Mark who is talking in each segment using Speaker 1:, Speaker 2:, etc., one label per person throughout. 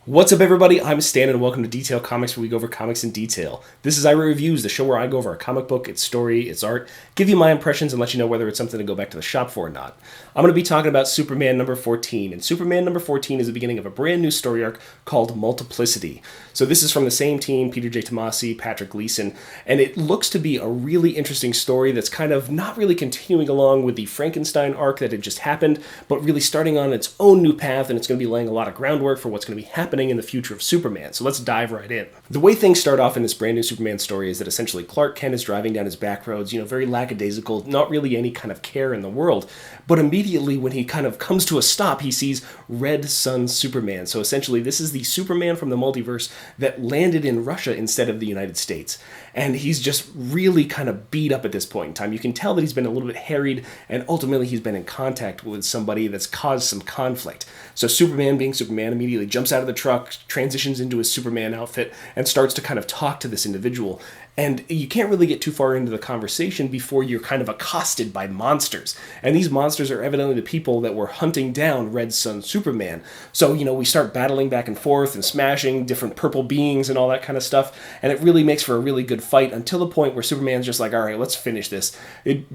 Speaker 1: What's up, everybody? I'm Stan, and welcome to Detail Comics, where we go over comics in detail. This is iRate Reviews, the show where I go over a comic book, its story, its art, give you my impressions, and let you know whether it's something to go back to the shop for or not. I'm going to be talking about Superman number 14, and Superman number 14 is the beginning of a brand new story arc called Multiplicity. So this is from the same team, Peter J. Tomasi, Patrick Gleason, and it looks to be a really interesting story that's kind of not really continuing along with the Frankenstein arc that had just happened, but really starting on its own new path, and it's going to be laying a lot of groundwork for what's going to be happening in the future of Superman. So let's dive right in. The way things start off in this brand new Superman story is that essentially Clark Kent is driving down his back roads, very lackadaisical, not really any kind of care in the world. But immediately when he kind of comes to a stop, he sees Red Sun Superman. So essentially this is the Superman from the multiverse that landed in Russia instead of the United States. And he's just really kind of beat up at this point in time. You can tell that he's been a little bit harried, and ultimately he's been in contact with somebody that's caused some conflict. So Superman, being Superman, immediately jumps out of the truck, transitions into his Superman outfit, and starts to kind of talk to this individual. And you can't really get too far into the conversation before you're kind of accosted by monsters. And these monsters are evidently the people that were hunting down Red Sun Superman. So, we start battling back and forth and smashing different purple beings and all that kind of stuff. And it really makes for a really good fight until the point where Superman's just like, all right, let's finish this.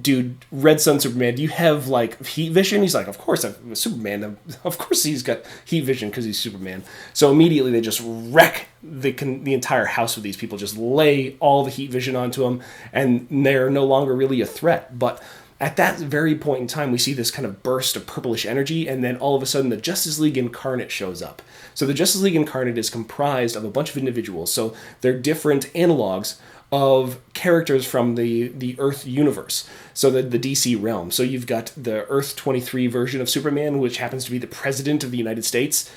Speaker 1: Dude, Red Sun Superman, do you have, heat vision? He's like, of course, I'm Superman. Of course he's got heat vision because he's Superman. So immediately they just wreck the entire house of these people, just lay all the heat vision onto them, and they're no longer really a threat. But at that very point in time, we see this kind of burst of purplish energy, and then all of a sudden the Justice League Incarnate shows up. So the Justice League Incarnate is comprised of a bunch of individuals, so they're different analogs of characters from the Earth universe, so the DC realm. So you've got the Earth 23 version of Superman, which happens to be the president of the United States.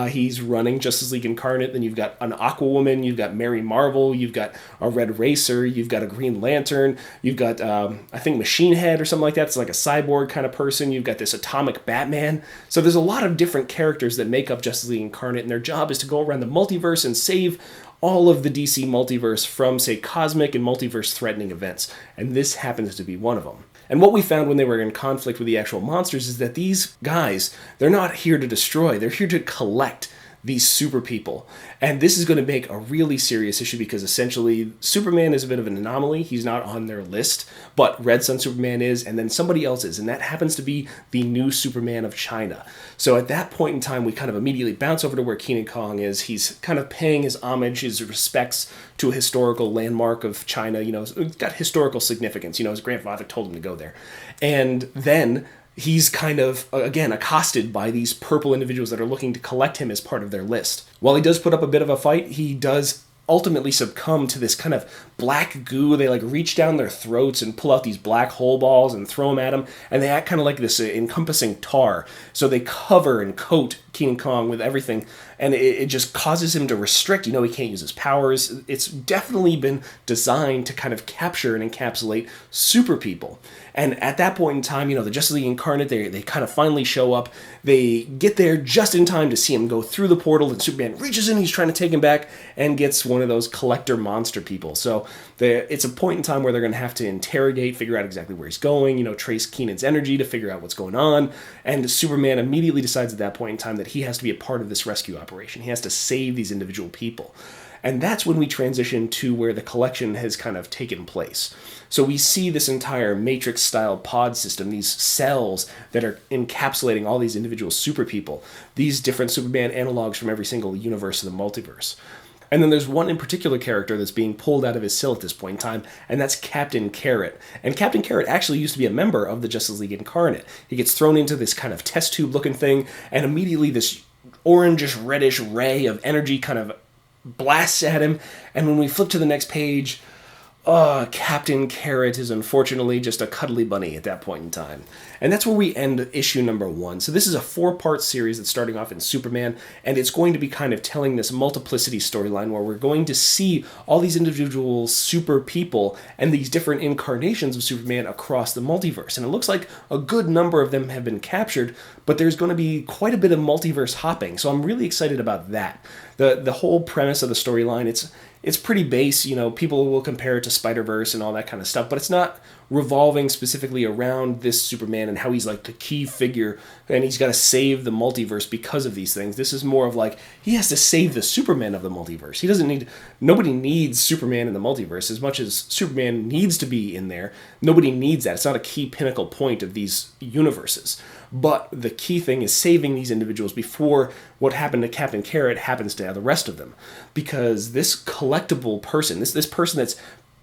Speaker 1: He's running Justice League Incarnate. Then you've got an Aquawoman, you've got Mary Marvel, you've got a Red Racer, you've got a Green Lantern, you've got, I think, Machine Head or something like that. It's like a cyborg kind of person. You've got this Atomic Batman. So there's a lot of different characters that make up Justice League Incarnate, and their job is to go around the multiverse and save all of the DC multiverse from, say, cosmic and multiverse-threatening events. And this happens to be one of them. And what we found when they were in conflict with the actual monsters is that these guys, they're not here to destroy, they're here to collect these super people. And this is going to make a really serious issue because essentially Superman is a bit of an anomaly. He's not on their list, but Red Sun Superman is, and then somebody else is, and that happens to be the new Superman of China. So at that point in time, we kind of immediately bounce over to where King Kong is. He's kind of paying his homage, his respects to a historical landmark of China. It's got historical significance. His grandfather told him to go there. And then he's kind of, again, accosted by these purple individuals that are looking to collect him as part of their list. While he does put up a bit of a fight, he does ultimately succumb to this kind of black goo. They reach down their throats and pull out these black hole balls and throw them at him, and they act kind of like this encompassing tar. So they cover and coat King Kong with everything, and it just causes him to restrict. He can't use his powers. It's definitely been designed to kind of capture and encapsulate super people. And at that point in time, the Justice League Incarnate, they kind of finally show up. They get there just in time to see him go through the portal, and Superman reaches in, he's trying to take him back, and gets one of those collector monster people. So it's a point in time where they're going to have to interrogate, figure out exactly where he's going, trace Keenan's energy to figure out what's going on. And Superman immediately decides at that point in time that he has to be a part of this rescue operation. He has to save these individual people. And that's when we transition to where the collection has kind of taken place. So we see this entire Matrix-style pod system, these cells that are encapsulating all these individual super people, these different Superman analogs from every single universe of the multiverse. And then there's one in particular character that's being pulled out of his cell at this point in time, and that's Captain Carrot. And Captain Carrot actually used to be a member of the Justice League Incarnate. He gets thrown into this kind of test tube-looking thing, and immediately this orangish-reddish ray of energy kind of blasts at him, and when we flip to the next page, Captain Carrot is unfortunately just a cuddly bunny at that point in time. And that's where we end issue number 1. So this is a 4-part series that's starting off in Superman, and it's going to be kind of telling this multiplicity storyline where we're going to see all these individual super people and these different incarnations of Superman across the multiverse. And it looks like a good number of them have been captured, but there's going to be quite a bit of multiverse hopping. So I'm really excited about that. The whole premise of the storyline, it's pretty base. People will compare it to Spider-Verse and all that kind of stuff, but it's not revolving specifically around this Superman and how he's like the key figure and he's got to save the multiverse because of these things. This is more of like he has to save the Superman of the multiverse. Nobody needs Superman in the multiverse as much as Superman needs to be in there. Nobody needs that. It's not a key pinnacle point of these universes. But the key thing is saving these individuals before what happened to Captain Carrot happens to the rest of them. Because this collectible person, this person that's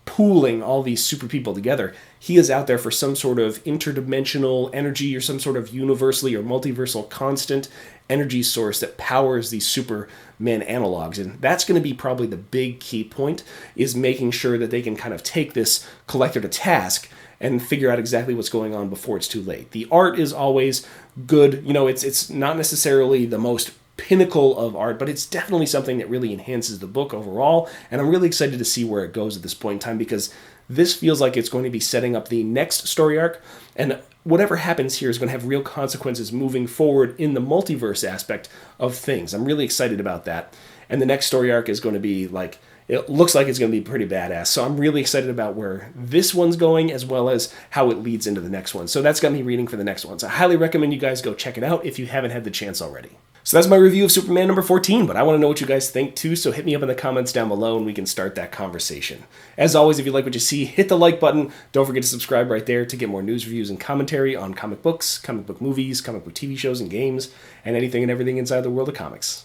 Speaker 1: pooling all these super people together, he is out there for some sort of interdimensional energy or some sort of universally or multiversal constant energy source that powers these Superman analogs. And that's going to be probably the big key point, is making sure that they can kind of take this collector to task and figure out exactly what's going on before it's too late. The art is always good. It's not necessarily the most pinnacle of art, but it's definitely something that really enhances the book overall, and I'm really excited to see where it goes at this point in time, because this feels like it's going to be setting up the next story arc, and whatever happens here is going to have real consequences moving forward in the multiverse aspect of things. I'm really excited about that, and the next story arc is going to be like, it looks like it's going to be pretty badass. So I'm really excited about where this one's going, as well as how it leads into the next one. So that's got me reading for the next one. So I highly recommend you guys go check it out if you haven't had the chance already. So that's my review of Superman number 14, but I want to know what you guys think too, so hit me up in the comments down below and we can start that conversation. As always, if you like what you see, hit the like button. Don't forget to subscribe right there to get more news, reviews, and commentary on comic books, comic book movies, comic book TV shows and games, and anything and everything inside the world of comics.